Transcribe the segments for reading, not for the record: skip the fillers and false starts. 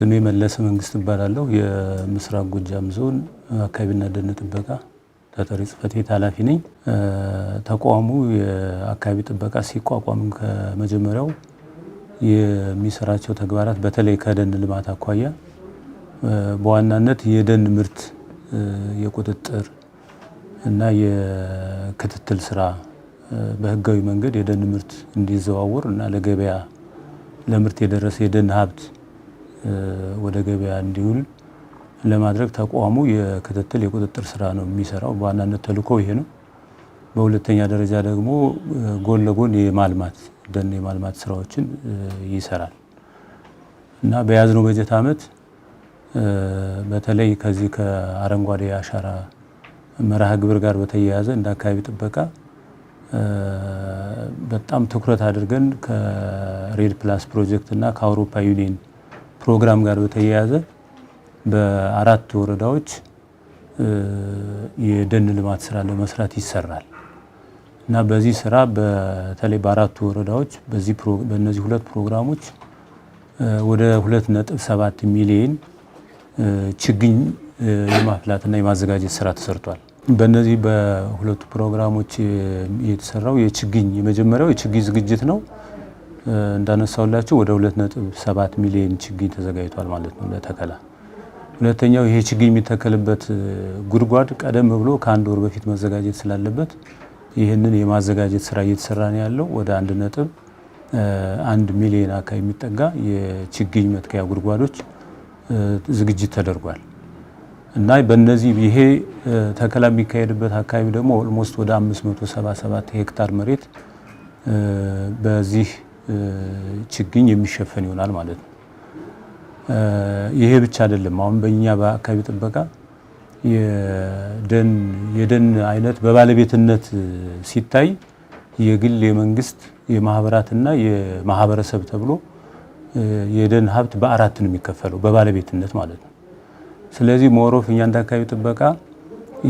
ስሜ መለሰ መንግስት እባላለሁ። የምስራቅ ጎጃም ዞን አካባቢና ደን ጥበቃ ተጠሪ ጽሕፈት ቤት ኃላፊ ነኝ። ተቋሙ የአካባቢ ጥበቃ ሲቋቋም ከመጀመሪያው የሚሰራቸው ተግባራት በተለይ ከደን ልማት አኳያ በዋናነት የደን ምርት የቁጥጥር እና የክትትል ስራ በህጋዊ መንገድ የደን ምርት እንዲዘዋወር እና ለገበያ ለምርት የደረሰ የደን ሀብት ወደ ገበያ እንዲውል ለማድረግ ተቋሙ የክትትል የቁጥጥር ስራ ነው የሚሰራው። በዋናነት ተልዕኮው ይሄ ነው። በሁለተኛ ደረጃ ደግሞ ጎን ለጎን የማልማት ደን የማልማት ስራዎችን ይሰራል እና በያዝነው በጀት ዓመት በተለይ ከዚህ ከአረንጓዴ አሻራ መርሃ ግብር ጋር በተያያዘ እንደ አካባቢ ጥበቃ በጣም ትኩረት አድርገን ከሬድ ፕላስ ፕሮጀክት እና ከአውሮፓ ዩኒየን ፕሮግራም ጋር በተያያዘ በአራት ወረዳዎች የደን ልማት ስራ ለመስራት ይሰራል እና በዚህ ስራ በተለይ በአራቱ ወረዳዎች በእነዚህ ሁለት ፕሮግራሞች ወደ 2.7 ሚሊዮን ችግኝ የማፍላትና የማዘጋጀት ስራ ተሰርቷል። በእነዚህ በሁለቱ ፕሮግራሞች የተሰራው የመጀመሪያው የችግኝ ዝግጅት ነው። እንዳነሳውላችሁ ወደ 2.7 ሚሊዮን ችግኝ ተዘጋጅቷል ማለት ነው ለተከላ። ሁለተኛው ይሄ ችግኝ የሚተከልበት ጉድጓድ ቀደም ብሎ ከአንድ ወር በፊት መዘጋጀት ስላለበት ይህንን የማዘጋጀት ስራ እየተሰራ ነው ያለው። ወደ 1.1 ሚሊዮን አካባቢ የሚጠጋ የችግኝ መትከያ ጉድጓዶች ዝግጅት ተደርጓል እና በእነዚህ ይሄ ተከላ የሚካሄድበት አካባቢ ደግሞ ኦልሞስት ወደ 577 ሄክታር መሬት በዚህ ችግኝ የሚሸፈን ይሆናል ማለት ነው። ይሄ ብቻ አይደለም። አሁን በእኛ በአካባቢ ጥበቃ የደን አይነት በባለቤትነት ሲታይ የግል፣ የመንግስት፣ የማህበራትና የማህበረሰብ ተብሎ የደን ሀብት በአራት ነው የሚከፈለው በባለቤትነት ማለት ነው። ስለዚህ ሞሮፍ እኛ እንደ አካባቢ ጥበቃ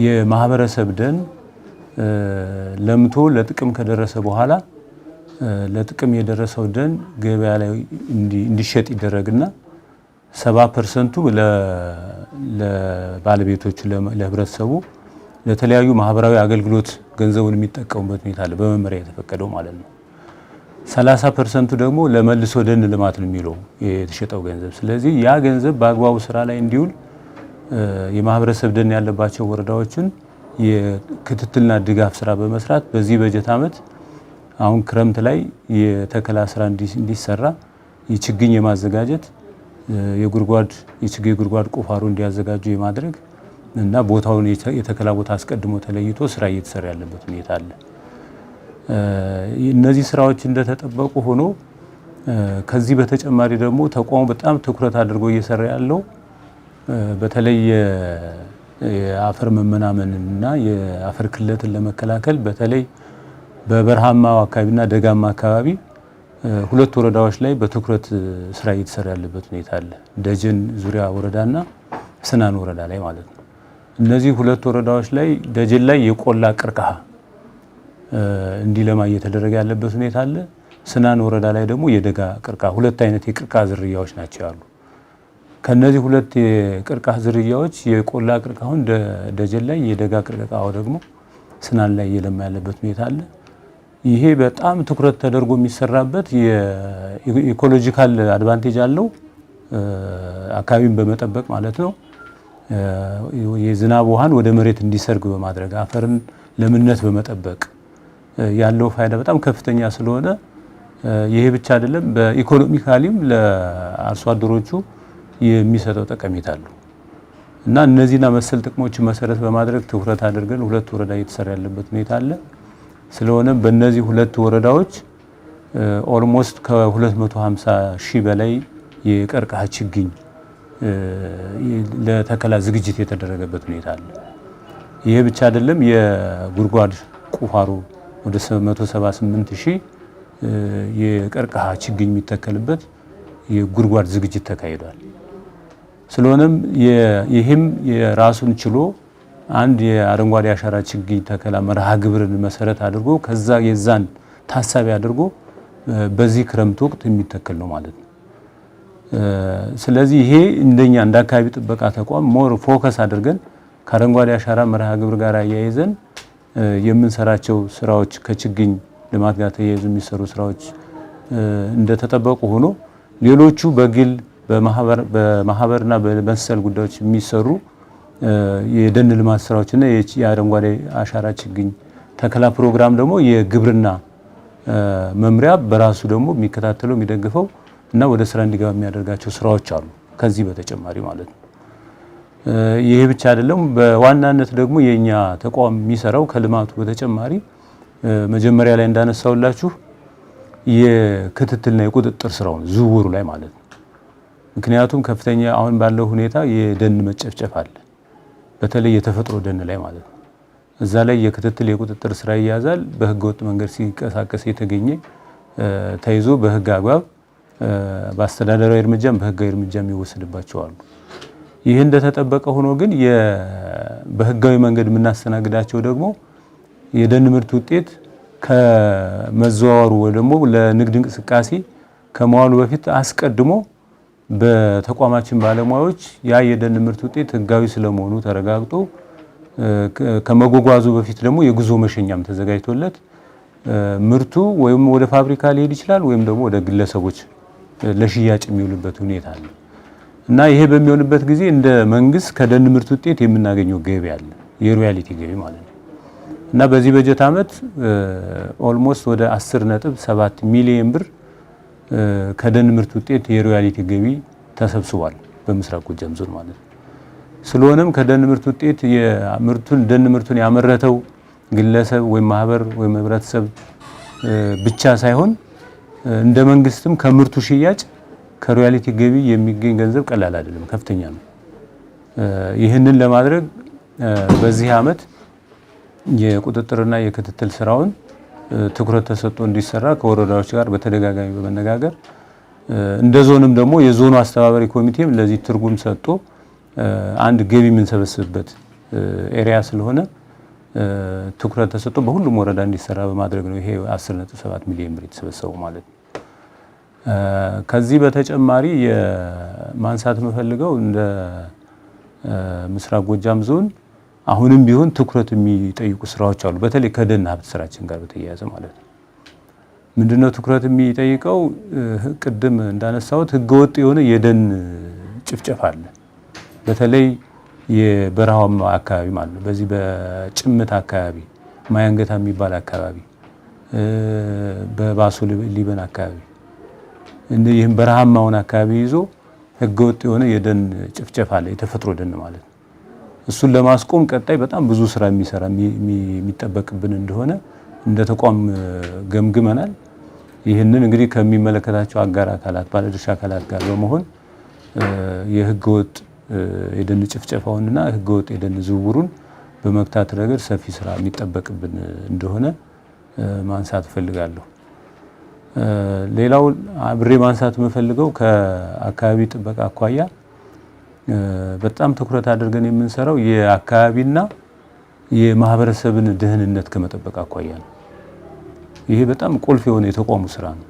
የማህበረሰብ ደን ለምቶ ለጥቅም ከደረሰ በኋላ ለጥቅም የደረሰው ደን ገበያ ላይ እንዲሸጥ ይደረግና 70% ለባለቤቶቹ ለህብረተሰቡ ለተለያዩ ማህበራዊ አገልግሎት ገንዘቡን የሚጠቀሙበት ሁኔታ አለ፣ በመመሪያ የተፈቀደው ማለት ነው። 30% ደግሞ ለመልሶ ደን ልማት ነው የሚለው የተሸጠው ገንዘብ። ስለዚህ ያ ገንዘብ በአግባቡ ስራ ላይ እንዲውል የማህበረሰብ ደን ያለባቸው ወረዳዎችን የክትትልና ድጋፍ ስራ በመስራት በዚህ በጀት ዓመት አሁን ክረምት ላይ የተከላ ስራ እንዲሰራ የችግኝ የማዘጋጀት የችግኝ ጉድጓድ ቁፋሮ እንዲያዘጋጁ የማድረግ እና ቦታውን የተከላ ቦታ አስቀድሞ ተለይቶ ስራ እየተሰራ ያለበት ሁኔታ አለ። እነዚህ ስራዎች እንደተጠበቁ ሆኖ ከዚህ በተጨማሪ ደግሞ ተቋሙ በጣም ትኩረት አድርጎ እየሰራ ያለው በተለይ የአፈር መመናመንና የአፈር ክለትን ለመከላከል በተለይ በበረሃማው አካባቢና ደጋማ አካባቢ ሁለት ወረዳዎች ላይ በትኩረት ስራ እየተሰራ ያለበት ሁኔታ አለ። ደጀን ዙሪያ ወረዳና ስናን ወረዳ ላይ ማለት ነው። እነዚህ ሁለት ወረዳዎች ላይ ደጀን ላይ የቆላ ቅርቃሃ እንዲለማ እየተደረገ ያለበት ሁኔታ አለ። ስናን ወረዳ ላይ ደግሞ የደጋ ቅርቃሃ፣ ሁለት አይነት የቅርቃሃ ዝርያዎች ናቸው ያሉ። ከነዚህ ሁለት የቅርቃሃ ዝርያዎች የቆላ ቅርቃሁን ደጀን ላይ፣ የደጋ ቅርቃሃው ደግሞ ስናን ላይ እየለማ ያለበት ሁኔታ አለ። ይሄ በጣም ትኩረት ተደርጎ የሚሰራበት የኢኮሎጂካል አድቫንቴጅ አለው። አካባቢን በመጠበቅ ማለት ነው። የዝናብ ውሃን ወደ መሬት እንዲሰርግ በማድረግ አፈርን ለምነት በመጠበቅ ያለው ፋይዳ በጣም ከፍተኛ ስለሆነ ይሄ ብቻ አይደለም፣ በኢኮኖሚካሊም ለአርሶ አደሮቹ የሚሰጠው ጠቀሜታ አለው እና እነዚህና መሰል ጥቅሞችን መሰረት በማድረግ ትኩረት አድርገን ሁለት ወረዳ እየተሰራ ያለበት ሁኔታ አለ። ስለሆነም በእነዚህ ሁለት ወረዳዎች ኦልሞስት ከ250 ሺህ በላይ የቀርከሃ ችግኝ ለተከላ ዝግጅት የተደረገበት ሁኔታ አለ። ይሄ ብቻ አይደለም፣ የጉድጓድ ቁፋሮ ወደ 178 ሺህ የቀርከሃ ችግኝ የሚተከልበት የጉድጓድ ዝግጅት ተካሂዷል። ስለሆነም ይህም የራሱን ችሎ አንድ የአረንጓዴ አሻራ ችግኝ ተከላ መርሃ ግብርን መሰረት አድርጎ ከዛ የዛን ታሳቢ አድርጎ በዚህ ክረምት ወቅት የሚተከል ነው ማለት ነው። ስለዚህ ይሄ እንደኛ እንደ አካባቢ ጥበቃ ተቋም ሞር ፎከስ አድርገን ከአረንጓዴ አሻራ መርሃ ግብር ጋር አያይዘን የምንሰራቸው ስራዎች ከችግኝ ልማት ጋር ተያይዞ የሚሰሩ ስራዎች እንደተጠበቁ ሆኖ ሌሎቹ በግል በማህበርና በመሰል ጉዳዮች የሚሰሩ የደን ልማት ስራዎችና የአረንጓዴ አሻራ ችግኝ ተከላ ፕሮግራም ደግሞ የግብርና መምሪያ በራሱ ደግሞ የሚከታተለው የሚደግፈው እና ወደ ስራ እንዲገባ የሚያደርጋቸው ስራዎች አሉ። ከዚህ በተጨማሪ ማለት ነው። ይሄ ብቻ አይደለም። በዋናነት ደግሞ የኛ ተቋም የሚሰራው ከልማቱ በተጨማሪ መጀመሪያ ላይ እንዳነሳውላችሁ የክትትልና የቁጥጥር ስራውን ዝውውሩ ላይ ማለት ነው። ምክንያቱም ከፍተኛ አሁን ባለው ሁኔታ የደን መጨፍጨፍ አለ፣ በተለይ የተፈጥሮ ደን ላይ ማለት ነው። እዛ ላይ የክትትል የቁጥጥር ስራ ይያዛል። በህገወጥ መንገድ ሲንቀሳቀስ የተገኘ ተይዞ በህግ አግባብ በአስተዳደራዊ እርምጃም በህጋዊ እርምጃም ይወሰድባቸው አሉ። ይህ እንደተጠበቀ ሆኖ ግን በህጋዊ መንገድ የምናስተናግዳቸው ደግሞ የደን ምርት ውጤት ከመዘዋወሩ ወይ ደግሞ ለንግድ እንቅስቃሴ ከመዋሉ በፊት አስቀድሞ በተቋማችን ባለሙያዎች ያ የደን ምርት ውጤት ህጋዊ ስለመሆኑ ተረጋግጦ ከመጓጓዙ በፊት ደግሞ የጉዞ መሸኛም ተዘጋጅቶለት ምርቱ ወይም ወደ ፋብሪካ ሊሄድ ይችላል ወይም ደግሞ ወደ ግለሰቦች ለሽያጭ የሚውልበት ሁኔታ አለ እና ይሄ በሚሆንበት ጊዜ እንደ መንግስት ከደን ምርት ውጤት የምናገኘው ገቢ አለ፣ የሮያሊቲ ገቢ ማለት ነው። እና በዚህ በጀት ዓመት ኦልሞስት ወደ 10.7 ሚሊዮን ብር ከደን ምርት ውጤት የሮያሊቲ ገቢ ተሰብስቧል በምስራቅ ጎጃም ዞን ማለት ነው። ስለሆነም ከደን ምርት ውጤት ደን ምርቱን ያመረተው ግለሰብ ወይም ማህበር ወይም ህብረተሰብ ብቻ ሳይሆን እንደ መንግስትም ከምርቱ ሽያጭ ከሮያሊቲ ገቢ የሚገኝ ገንዘብ ቀላል አይደለም፣ ከፍተኛ ነው። ይህንን ለማድረግ በዚህ ዓመት የቁጥጥርና የክትትል ስራውን ትኩረት ተሰጥቶ እንዲሰራ ከወረዳዎች ጋር በተደጋጋሚ በመነጋገር እንደ ዞንም ደግሞ የዞኑ አስተባባሪ ኮሚቴም ለዚህ ትርጉም ሰጥቶ አንድ ገቢ የምንሰበስብበት ኤሪያ ስለሆነ ትኩረት ተሰጥቶ በሁሉም ወረዳ እንዲሰራ በማድረግ ነው ይሄ 10.7 ሚሊዮን ብር የተሰበሰበው ማለት ነው። ከዚህ በተጨማሪ የማንሳት የምፈልገው እንደ ምስራቅ ጎጃም ዞን አሁንም ቢሆን ትኩረት የሚጠይቁ ስራዎች አሉ። በተለይ ከደን ሀብት ስራችን ጋር በተያያዘ ማለት ነው። ምንድነው ትኩረት የሚጠይቀው? ቅድም እንዳነሳሁት ህገወጥ የሆነ የደን ጭፍጨፋ አለ። በተለይ የበረሃማ አካባቢ ማለት ነው። በዚህ በጭምት አካባቢ ማያንገታ የሚባል አካባቢ፣ በባሶ ሊበን አካባቢ ይህም በረሃማውን አካባቢ ይዞ ህገወጥ የሆነ የደን ጭፍጨፋ አለ፣ የተፈጥሮ ደን ማለት ነው። እሱን ለማስቆም ቀጣይ በጣም ብዙ ስራ የሚጠበቅብን እንደሆነ እንደ ተቋም ገምግመናል። ይህንን እንግዲህ ከሚመለከታቸው አጋር አካላት ባለድርሻ አካላት ጋር በመሆን የህገወጥ የደን ጭፍጨፋውንና ህገወጥ የደን ዝውውሩን በመግታት ረገድ ሰፊ ስራ የሚጠበቅብን እንደሆነ ማንሳት እፈልጋለሁ። ሌላው አብሬ ማንሳት የምፈልገው ከአካባቢ ጥበቃ አኳያ በጣም ትኩረት አድርገን የምንሰራው የአካባቢና የማህበረሰብን ደህንነት ከመጠበቅ አኳያ ነው። ይሄ በጣም ቁልፍ የሆነ የተቋሙ ስራ ነው።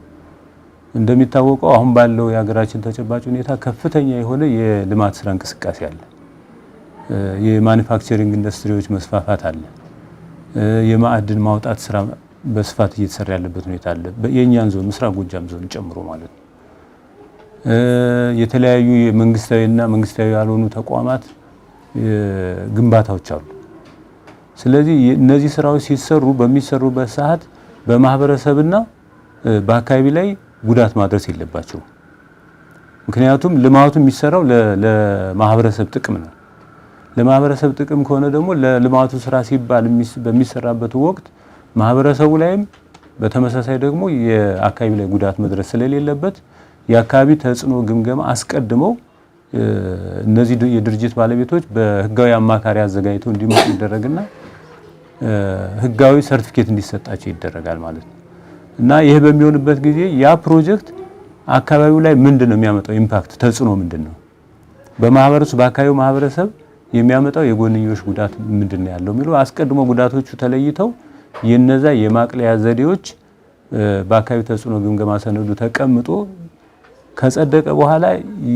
እንደሚታወቀው አሁን ባለው የሀገራችን ተጨባጭ ሁኔታ ከፍተኛ የሆነ የልማት ስራ እንቅስቃሴ አለ። የማኑፋክቸሪንግ ኢንዱስትሪዎች መስፋፋት አለ። የማዕድን ማውጣት ስራ በስፋት እየተሰራ ያለበት ሁኔታ አለ። የኛን ዞን ምስራቅ ጎጃም ዞን ጨምሮ ማለት ነው። የተለያዩ የመንግስታዊና መንግስታዊ ያልሆኑ ተቋማት ግንባታዎች አሉ። ስለዚህ እነዚህ ስራዎች ሲሰሩ በሚሰሩበት ሰዓት በማህበረሰብና በአካባቢ ላይ ጉዳት ማድረስ የለባቸው። ምክንያቱም ልማቱ የሚሰራው ለማህበረሰብ ጥቅም ነው። ለማህበረሰብ ጥቅም ከሆነ ደግሞ ለልማቱ ስራ ሲባል በሚሰራበት ወቅት ማህበረሰቡ ላይም በተመሳሳይ ደግሞ የአካባቢ ላይ ጉዳት መድረስ ስለሌለበት የአካባቢ ተጽዕኖ ግምገማ አስቀድመው እነዚህ የድርጅት ባለቤቶች በህጋዊ አማካሪ አዘጋጅተው እንዲመጡ ይደረግና ህጋዊ ሰርቲፊኬት እንዲሰጣቸው ይደረጋል ማለት ነው። እና ይሄ በሚሆንበት ጊዜ ያ ፕሮጀክት አካባቢው ላይ ምንድነው የሚያመጣው ኢምፓክት ተጽዕኖ ምንድነው? በአካባቢው ማህበረሰብ የሚያመጣው የጎንዮሽ ጉዳት ምንድነው ያለው የሚለው አስቀድሞ ጉዳቶቹ ተለይተው የነዛ የማቅለያ ዘዴዎች በአካባቢው ተጽዕኖ ግምገማ ሰነዱ ተቀምጦ ከጸደቀ በኋላ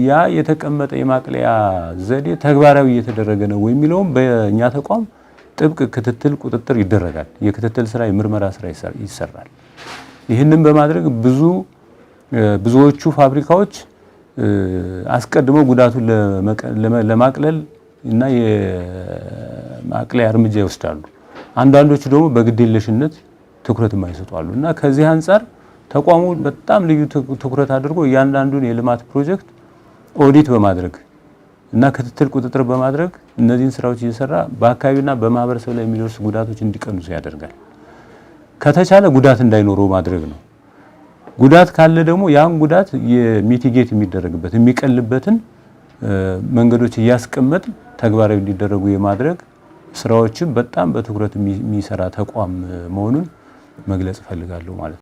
ያ የተቀመጠ የማቅለያ ዘዴ ተግባራዊ እየተደረገ ነው የሚለውም በእኛ ተቋም ጥብቅ ክትትል ቁጥጥር ይደረጋል። የክትትል ስራ፣ የምርመራ ስራ ይሰራል። ይህንን በማድረግ ብዙዎቹ ፋብሪካዎች አስቀድመው ጉዳቱን ለማቅለል እና የማቅለያ እርምጃ ይወስዳሉ። አንዳንዶቹ ደግሞ በግዴለሽነት ትኩረት የማይሰጡ አሉ እና ከዚህ አንጻር ተቋሙ በጣም ልዩ ትኩረት አድርጎ እያንዳንዱን የልማት ፕሮጀክት ኦዲት በማድረግ እና ክትትል ቁጥጥር በማድረግ እነዚህን ስራዎች እየሰራ በአካባቢና በማህበረሰብ ላይ የሚደርሱ ጉዳቶች እንዲቀንሱ ያደርጋል። ከተቻለ ጉዳት እንዳይኖረው ማድረግ ነው። ጉዳት ካለ ደግሞ ያን ጉዳት የሚቲጌት የሚደረግበት የሚቀልበትን መንገዶች እያስቀመጥ ተግባራዊ እንዲደረጉ የማድረግ ስራዎችን በጣም በትኩረት የሚሰራ ተቋም መሆኑን መግለጽ እፈልጋለሁ ማለት ነው።